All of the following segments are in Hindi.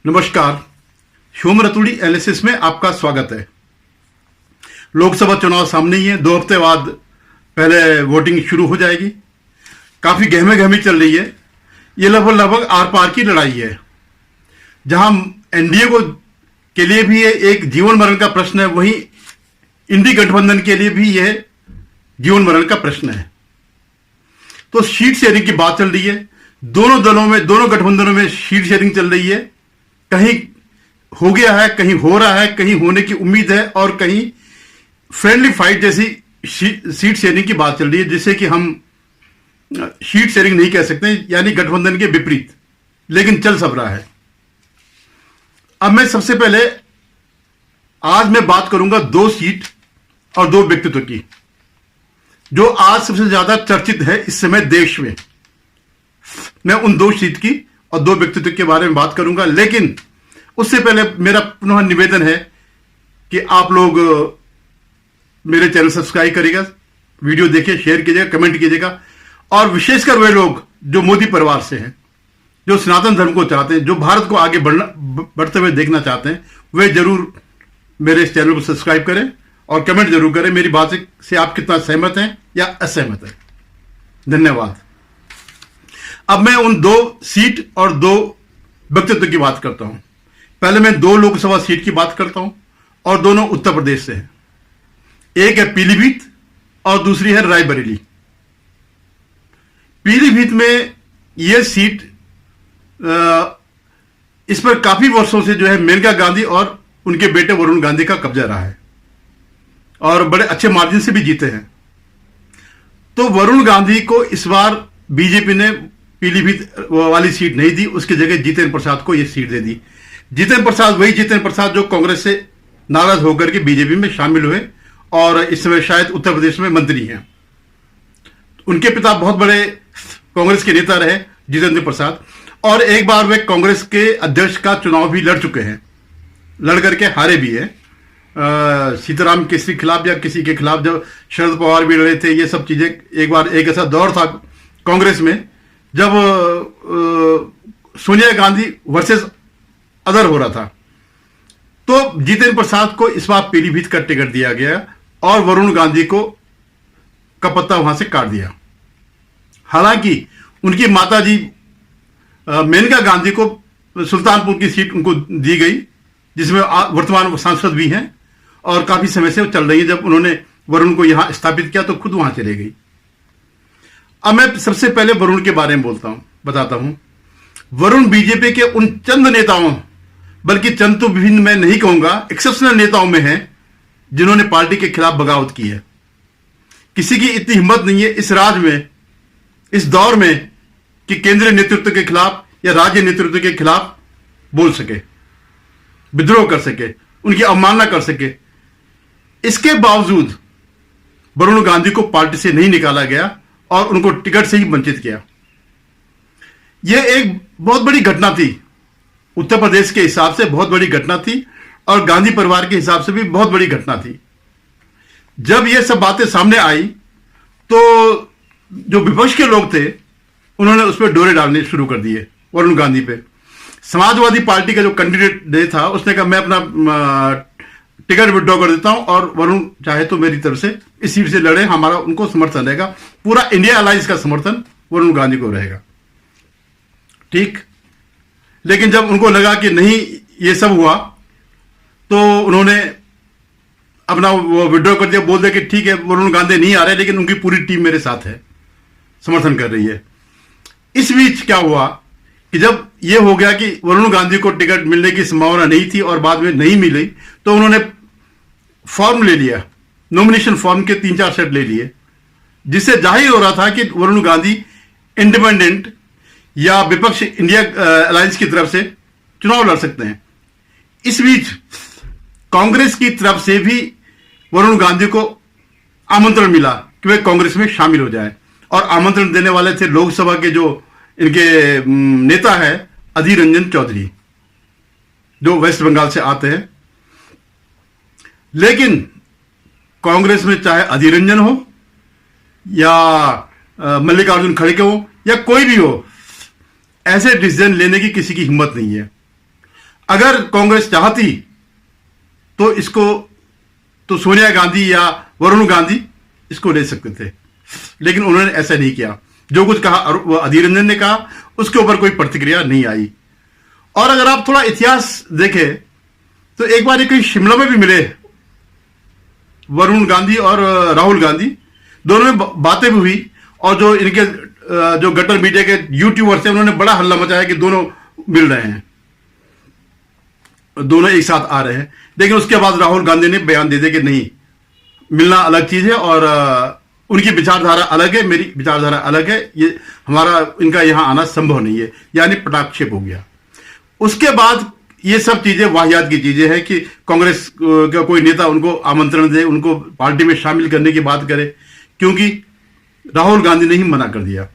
नमस्कार। ह्यूम रतूड़ी एनालिसिस में आपका स्वागत है। लोकसभा चुनाव सामने ही है। 2 हफ्ते बाद पहले वोटिंग शुरू हो जाएगी। काफी गहमे गहमी चल रही है। ये लगभग आर पार की लड़ाई है, जहां एनडीए को के लिए भी ये एक जीवन मरण का प्रश्न है, वहीं इंडी गठबंधन के लिए भी यह जीवन मरण का प्रश्न है। तो सीट शेयरिंग की बात चल रही है। दोनों दलों में, दोनों गठबंधनों में सीट शेयरिंग चल रही है। कहीं हो गया है, कहीं हो रहा है, कहीं होने की उम्मीद है, और कहीं फ्रेंडली फाइट जैसी सीट शेयरिंग की बात चल रही है, जिसे कि हम सीट शेयरिंग नहीं कह सकते, यानी गठबंधन के विपरीत, लेकिन चल सब रहा है। अब मैं सबसे पहले आज मैं बात करूंगा 2 सीट और 2 व्यक्तित्व की, जो आज सबसे ज्यादा चर्चित है इस समय देश में। मैं उन 2 सीट की और 2 व्यक्तित्व के बारे में बात करूंगा, लेकिन उससे पहले मेरा पुनः निवेदन है कि आप लोग मेरे चैनल सब्सक्राइब करिएगा, वीडियो देखिए, शेयर कीजिएगा, कमेंट कीजिएगा, और विशेषकर वे लोग जो मोदी परिवार से हैं, जो सनातन धर्म को चाहते हैं, जो भारत को आगे बढ़ते हुए देखना चाहते हैं, वे जरूर मेरे इस चैनल को सब्सक्राइब करें और कमेंट जरूर करें मेरी बात से आप कितना सहमत हैं या असहमत हैं। धन्यवाद। अब मैं उन 2 सीट और 2 व्यक्तित्व की बात करता हूं। पहले मैं 2 लोकसभा सीट की बात करता हूं, और दोनों उत्तर प्रदेश से हैं। एक है पीलीभीत और दूसरी है रायबरेली। पीलीभीत में यह सीट इस पर काफी वर्षों से जो है मेनका गांधी और उनके बेटे वरुण गांधी का कब्जा रहा है, और बड़े अच्छे मार्जिन से भी जीते हैं। तो वरुण गांधी को इस बार बीजेपी ने पीलीभीत वाली सीट नहीं दी, उसकी जगह जितेंद्र प्रसाद को यह सीट दे दी। जितेंद्र प्रसाद वही जितेंद्र प्रसाद जो कांग्रेस से नाराज होकर के बीजेपी में शामिल हुए और इस समय शायद उत्तर प्रदेश में मंत्री हैं। उनके पिता बहुत बड़े कांग्रेस के नेता रहे, जितेंद्र प्रसाद, और एक बार वे कांग्रेस के अध्यक्ष का चुनाव भी लड़ चुके हैं, लड़ करके हारे भी है। सीताराम केसरी खिलाफ या किसी के खिलाफ, जब शरद पवार भी लड़े थे। ये सब चीजें एक बार एक ऐसा दौर था कांग्रेस में जब सोनिया गांधी वर्सेस अदर हो रहा था। तो जितेंद्र प्रसाद को इस बार पीलीभीत का टिकट दिया गया और वरुण गांधी को का पत्ता वहां से काट दिया। हालांकि उनकी माताजी मेनका गांधी को सुल्तानपुर की सीट उनको दी गई, जिसमें वर्तमान सांसद भी हैं और काफी समय से वो चल रही है। जब उन्होंने वरुण को यहां स्थापित किया तो खुद वहां चले गई। अब मैं सबसे पहले वरुण के बारे में बताता हूं। वरुण बीजेपी के उन चंद नेताओं, बल्कि चंद तो विभिन्न मैं नहीं कहूंगा, एक्सेप्शनल नेताओं में हैं जिन्होंने पार्टी के खिलाफ बगावत की है। किसी की इतनी हिम्मत नहीं है इस राज्य में, इस दौर में, कि केंद्रीय नेतृत्व के खिलाफ या राज्य नेतृत्व के खिलाफ बोल सके, विद्रोह कर सके, उनकी अवमानना कर सके। इसके बावजूद वरुण गांधी को पार्टी से नहीं निकाला गया और उनको टिकट से ही वंचित किया। यह एक बहुत बड़ी घटना थी, उत्तर प्रदेश के हिसाब से बहुत बड़ी घटना थी, और गांधी परिवार के हिसाब से भी बहुत बड़ी घटना थी। जब यह सब बातें सामने आई तो जो विपक्ष के लोग थे उन्होंने उस पर डोरे डालने शुरू कर दिए वरुण गांधी पे। समाजवादी पार्टी का जो कैंडिडेट था उसने कहा मैं अपना टिकट विड्रॉ कर देता हूं और वरुण चाहे तो मेरी तरफ से इस सीट से लड़े, हमारा उनको समर्थन रहेगा, पूरा इंडिया अलायंस का समर्थन वरुण गांधी को रहेगा। ठीक। लेकिन जब उनको लगा कि नहीं ये सब हुआ तो उन्होंने अपना वो विड्रॉ कर दिया, बोल दिया कि ठीक है वरुण गांधी नहीं आ रहे, लेकिन उनकी पूरी टीम मेरे साथ है, समर्थन कर रही है। इस बीच क्या हुआ कि जब यह हो गया कि वरुण गांधी को टिकट मिलने की संभावना नहीं थी और बाद में नहीं मिली, तो उन्होंने फॉर्म ले लिया, नॉमिनेशन फॉर्म के 3-4 सेट ले लिए, जिससे जाहिर हो रहा था कि वरुण गांधी इंडिपेंडेंट या विपक्ष इंडिया अलायंस की तरफ से चुनाव लड़ सकते हैं। इस बीच कांग्रेस की तरफ से भी वरुण गांधी को आमंत्रण मिला कि वे कांग्रेस में शामिल हो जाए, और आमंत्रण देने वाले थे लोकसभा के जो इनके नेता है अधीर रंजन चौधरी, जो वेस्ट बंगाल से आते हैं। लेकिन कांग्रेस में चाहे अधीर रंजन हो या मल्लिकार्जुन खड़गे हो या कोई भी हो, ऐसे डिसीजन लेने की किसी की हिम्मत नहीं है। अगर कांग्रेस चाहती तो इसको, तो सोनिया गांधी या वरुण गांधी इसको ले सकते थे, लेकिन उन्होंने ऐसा नहीं किया। जो कुछ कहा अधीर रंजन ने कहा, उसके ऊपर कोई प्रतिक्रिया नहीं आई। और अगर आप थोड़ा इतिहास देखें तो एक बार ये कहीं शिमला में भी मिले वरुण गांधी और राहुल गांधी, दोनों में बातें भी हुई। और जो इनके जो गटर मीडिया के यूट्यूबर्स हैं, उन्होंने बड़ा हल्ला मचाया कि दोनों मिल रहे हैं, दोनों एक साथ आ रहे हैं। लेकिन उसके बाद राहुल गांधी ने बयान दे दिया कि नहीं, मिलना अलग चीज है और उनकी विचारधारा अलग है, मेरी विचारधारा अलग है, ये हमारा इनका यहां आना संभव नहीं है, यानी पटाक्षेप हो गया। उसके बाद ये सब चीजें वाहियात की चीजें हैं कि कांग्रेस का कोई नेता उनको आमंत्रण दे, उनको पार्टी में शामिल करने की बात करे, क्योंकि राहुल गांधी ने ही मना कर दिया।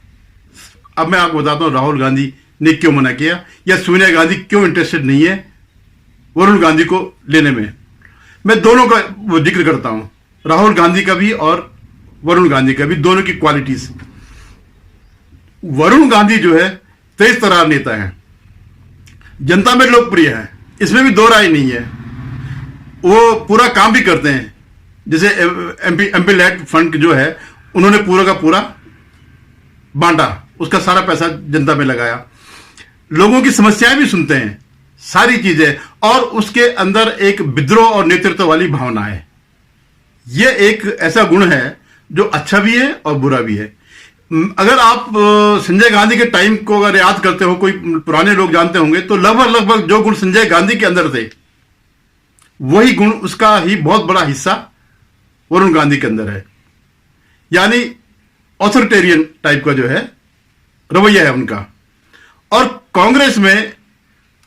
अब मैं आपको बताता हूं राहुल गांधी ने क्यों मना किया, या सोनिया गांधी क्यों इंटरेस्टेड नहीं है वरुण गांधी को लेने में। मैं दोनों का वो जिक्र करता हूं, राहुल गांधी का भी और वरुण गांधी का भी, दोनों की क्वालिटीज। वरुण गांधी जो है तेज तर्रार नेता है, जनता में लोकप्रिय है, इसमें भी दो राय नहीं है। वो पूरा काम भी करते हैं, जैसे एमपी लैट फंड जो है उन्होंने पूरा का पूरा बांटा, उसका सारा पैसा जनता में लगाया, लोगों की समस्याएं भी सुनते हैं, सारी चीजें, और उसके अंदर एक विद्रोह और नेतृत्व वाली भावना है। यह एक ऐसा गुण है जो अच्छा भी है और बुरा भी है। अगर आप संजय गांधी के टाइम को अगर याद करते हो, कोई पुराने लोग जानते होंगे, तो लगभग जो गुण संजय गांधी के अंदर थे, वही गुण उसका ही बहुत बड़ा हिस्सा वरुण गांधी के अंदर है। यानी ऑथोरिटेरियन टाइप का जो है रवैया है उनका। और कांग्रेस में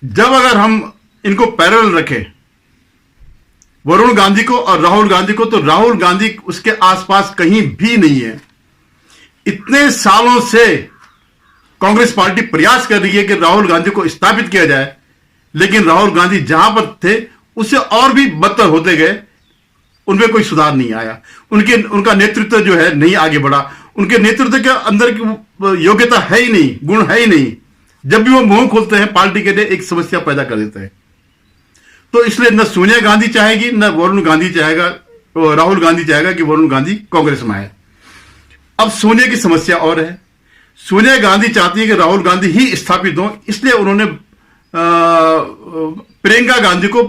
जब अगर हम इनको पैरेलल रखें, वरुण गांधी को और राहुल गांधी को, तो राहुल गांधी उसके आसपास कहीं भी नहीं है। इतने सालों से कांग्रेस पार्टी प्रयास कर रही है कि राहुल गांधी को स्थापित किया जाए, लेकिन राहुल गांधी जहां पर थे उससे और भी बदतर होते गए, उनमें कोई सुधार नहीं आया। उनका नेतृत्व जो है नहीं आगे बढ़ा, उनके नेतृत्व के अंदर की योग्यता है ही नहीं, गुण है ही नहीं। जब भी वो मुंह खोलते हैं पार्टी के लिए एक समस्या पैदा कर देते हैं। तो इसलिए न सोनिया गांधी चाहेगी, न वरुण गांधी चाहेगा, राहुल गांधी चाहेगा कि वरुण गांधी कांग्रेस में आए। अब सोनिया की समस्या और है, सोनिया गांधी चाहती है कि राहुल गांधी ही स्थापित हो, इसलिए उन्होंने प्रियंका गांधी को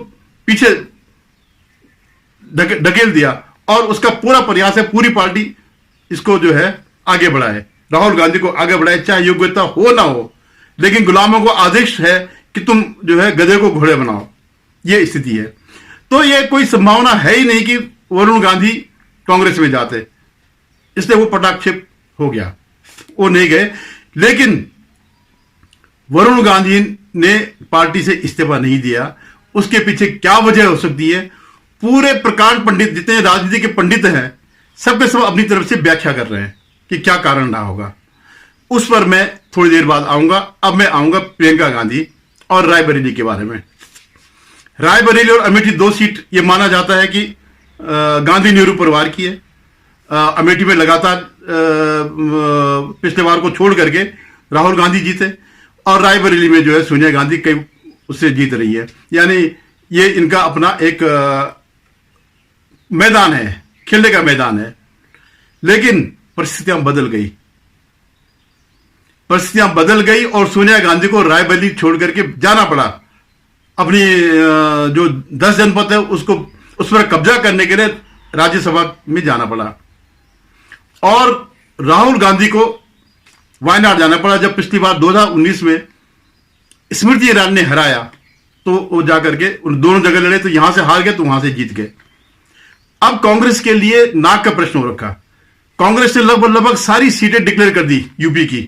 पीछे ढकेल दिया, और उसका पूरा प्रयास है पूरी पार्टी इसको जो है आगे बढ़ाए, राहुल गांधी को आगे बढ़ाए, चाहे योग्यता हो ना हो, लेकिन गुलामों को आदेश है कि तुम जो है गधे को घोड़े बनाओ, ये स्थिति है। तो ये कोई संभावना है ही नहीं कि वरुण गांधी कांग्रेस में जाते, इसलिए वो पटाक्षेप हो गया, वो नहीं गए। लेकिन वरुण गांधी ने पार्टी से इस्तीफा नहीं दिया, उसके पीछे क्या वजह हो सकती है, पूरे प्रकांड पंडित जितने राजनीति के पंडित हैं सबके सब अपनी तरफ से व्याख्या कर रहे हैं कि क्या कारण रहा होगा। उस पर मैं थोड़ी देर बाद आऊंगा। अब मैं आऊंगा प्रियंका गांधी और रायबरेली के बारे में। रायबरेली और अमेठी दो सीट ये माना जाता है कि गांधी नेहरू परिवार की है। अमेठी में लगातार पिछले बार को छोड़ करके राहुल गांधी जीते, और रायबरेली में जो है सोनिया गांधी कई उससे जीत रही है। यानी ये इनका अपना एक मैदान है, खेलने का मैदान है। लेकिन परिस्थितियां बदल गई और सोनिया गांधी को रायबरेली छोड़ करके जाना पड़ा। अपनी जो 10 जनपद है उसको उस पर कब्जा करने के लिए राज्यसभा में जाना पड़ा, और राहुल गांधी को वायनाड जाना पड़ा। जब पिछली बार 2019 में स्मृति ईरानी ने हराया, तो वो जाकर के उन दोनों जगह लड़े, तो यहां से हार गए तो वहां से जीत गए। अब कांग्रेस के लिए नाक का प्रश्न हो रखा। कांग्रेस ने लगभग सारी सीटें डिक्लेयर कर दी यूपी की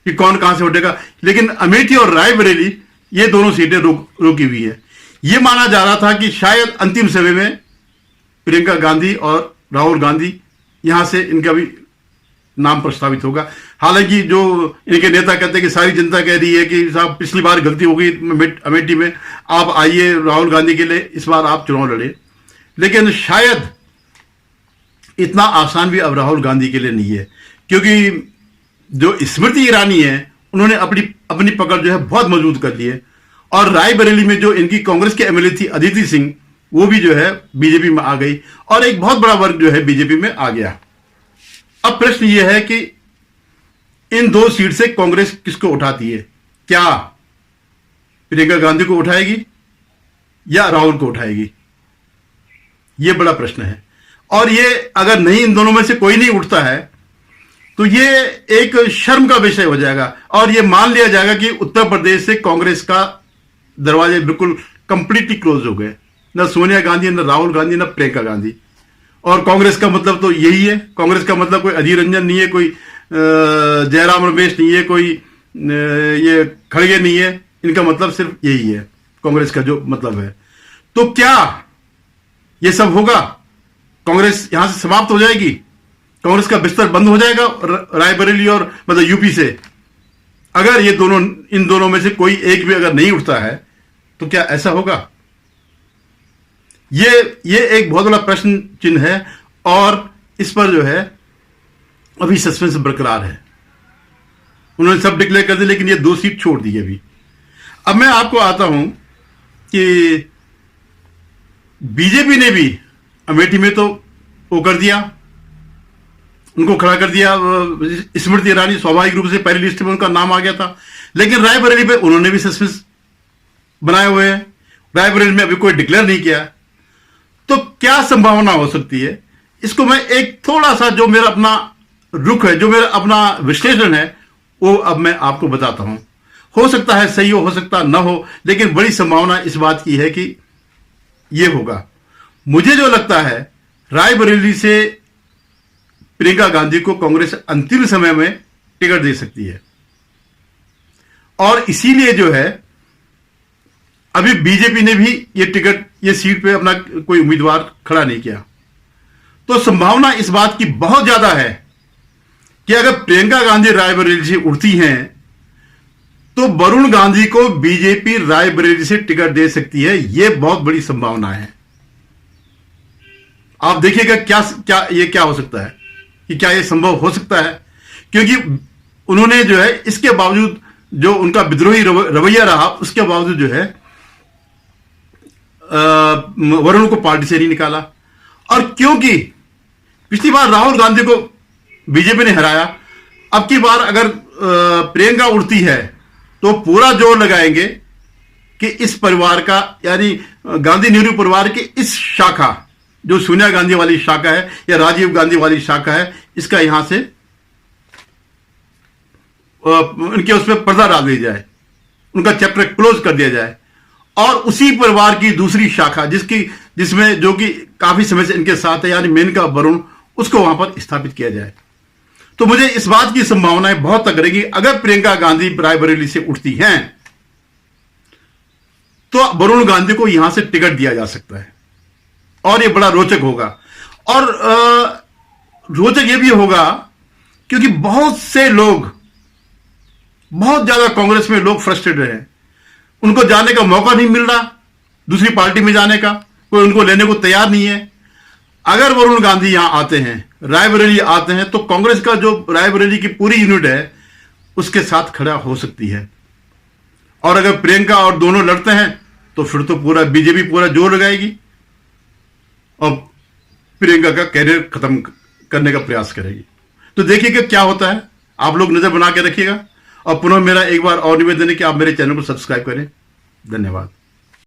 कि कौन कहां से उठेगा, लेकिन अमेठी और रायबरेली ये दोनों सीटें रोकी हुई है। ये माना जा रहा था कि शायद अंतिम समय में प्रियंका गांधी और राहुल गांधी यहां से इनका भी नाम प्रस्तावित होगा। हालांकि जो इनके नेता कहते हैं कि सारी जनता कह रही है कि साहब पिछली बार गलती हो गई अमेठी में, आप आइए राहुल गांधी के लिए इस बार आप चुनाव लड़े। लेकिन शायद इतना आसान भी अब राहुल गांधी के लिए नहीं है, क्योंकि जो स्मृति ईरानी है उन्होंने अपनी पकड़ जो है बहुत मजबूत कर ली है, और रायबरेली में जो इनकी कांग्रेस के एमएलए थी अदिति सिंह, वो भी जो है बीजेपी में आ गई और एक बहुत बड़ा वर्ग जो है बीजेपी में आ गया। अब प्रश्न यह है कि इन 2 सीट से कांग्रेस किसको उठाती है? क्या प्रियंका गांधी को उठाएगी या राहुल को उठाएगी? यह बड़ा प्रश्न है। और ये अगर नहीं, इन दोनों में से कोई नहीं उठता है तो ये एक शर्म का विषय हो जाएगा और ये मान लिया जाएगा कि उत्तर प्रदेश से कांग्रेस का दरवाजे बिल्कुल कंप्लीटली क्लोज हो गए। न सोनिया गांधी, न राहुल गांधी, न प्रियंका गांधी। और कांग्रेस का मतलब तो यही है। कांग्रेस का मतलब कोई अधीर रंजन नहीं है, कोई जयराम रमेश नहीं है, कोई ये खड़गे नहीं है। इनका मतलब सिर्फ यही है, कांग्रेस का जो मतलब है। तो क्या ये सब होगा? कांग्रेस यहां से समाप्त हो जाएगी? कांग्रेस का बिस्तर बंद हो जाएगा रायबरेली और मतलब यूपी से? अगर ये दोनों, इन दोनों में से कोई एक भी अगर नहीं उठता है तो क्या ऐसा होगा? ये एक बहुत बड़ा प्रश्न चिन्ह है और इस पर जो है अभी सस्पेंस बरकरार है। उन्होंने सब डिक्लेयर कर दिया लेकिन ये 2 सीट छोड़ दी अभी। अब मैं आपको आता हूं कि बीजेपी ने भी अमेठी में तो वो कर दिया, उनको खड़ा कर दिया। स्मृति ईरानी स्वाभाविक रूप से पहली लिस्ट में उनका नाम आ गया था, लेकिन रायबरेली पे उन्होंने भी सस्पेंस बनाए हुए हैं। रायबरेली में अभी कोई डिक्लेयर नहीं किया। तो क्या संभावना हो सकती है? इसको मैं एक थोड़ा सा, जो मेरा अपना रुख है, जो मेरा अपना विश्लेषण है, वो अब मैं आपको बताता हूं। हो सकता है सही हो सकता ना हो, लेकिन बड़ी संभावना इस बात की है कि यह होगा। मुझे जो लगता है, रायबरेली से प्रियंका गांधी को कांग्रेस अंतिम समय में टिकट दे सकती है और इसीलिए जो है अभी बीजेपी ने भी ये सीट पे अपना कोई उम्मीदवार खड़ा नहीं किया। तो संभावना इस बात की बहुत ज्यादा है कि अगर प्रियंका गांधी रायबरेली से उठती हैं तो वरुण गांधी को बीजेपी रायबरेली से टिकट दे सकती है। यह बहुत बड़ी संभावना है। आप देखिएगा क्या हो सकता है, कि क्या यह संभव हो सकता है, क्योंकि उन्होंने जो है इसके बावजूद, जो उनका विद्रोही रवैया रहा, उसके बावजूद जो है वरुण को पार्टी से नहीं निकाला। और क्योंकि पिछली बार राहुल गांधी को बीजेपी ने हराया, अब की बार अगर प्रियंका उठती है तो पूरा जोर लगाएंगे कि इस परिवार का, यानी गांधी नेहरू परिवार की इस शाखा, जो सोनिया गांधी वाली शाखा है या राजीव गांधी वाली शाखा है, इसका यहां से उनके उसमें पर्दा डाल दिया जाए, उनका चैप्टर क्लोज कर दिया जाए और उसी परिवार की दूसरी शाखा जिसमें जो कि काफी समय से इनके साथ है, यानी मेनका वरुण, उसको वहां पर स्थापित किया जाए। तो मुझे इस बात की संभावनाएं बहुत तक रहेगी। अगर प्रियंका गांधी रायबरेली से उठती हैं तो वरुण गांधी को यहां से टिकट दिया जा सकता है और यह बड़ा रोचक होगा। और रोचक यह भी होगा क्योंकि बहुत से लोग, बहुत ज्यादा कांग्रेस में लोग फ्रस्ट्रेटेड हैं। उनको जाने का मौका नहीं मिल रहा, दूसरी पार्टी में जाने का कोई उनको लेने को तैयार नहीं है। अगर वरुण गांधी यहां आते हैं, रायबरेली आते हैं, तो कांग्रेस का जो रायबरेली की पूरी यूनिट है उसके साथ खड़ा हो सकती है। और अगर प्रियंका और दोनों लड़ते हैं तो फिर तो पूरा बीजेपी पूरा जोर लगाएगी और प्रियंका का कैरियर खत्म करने का प्रयास करेगी। तो देखिएगा क्या होता है। आप लोग नजर बना के रखिएगा और पुनः मेरा एक बार और निवेदन है कि आप मेरे चैनल को सब्सक्राइब करें। धन्यवाद।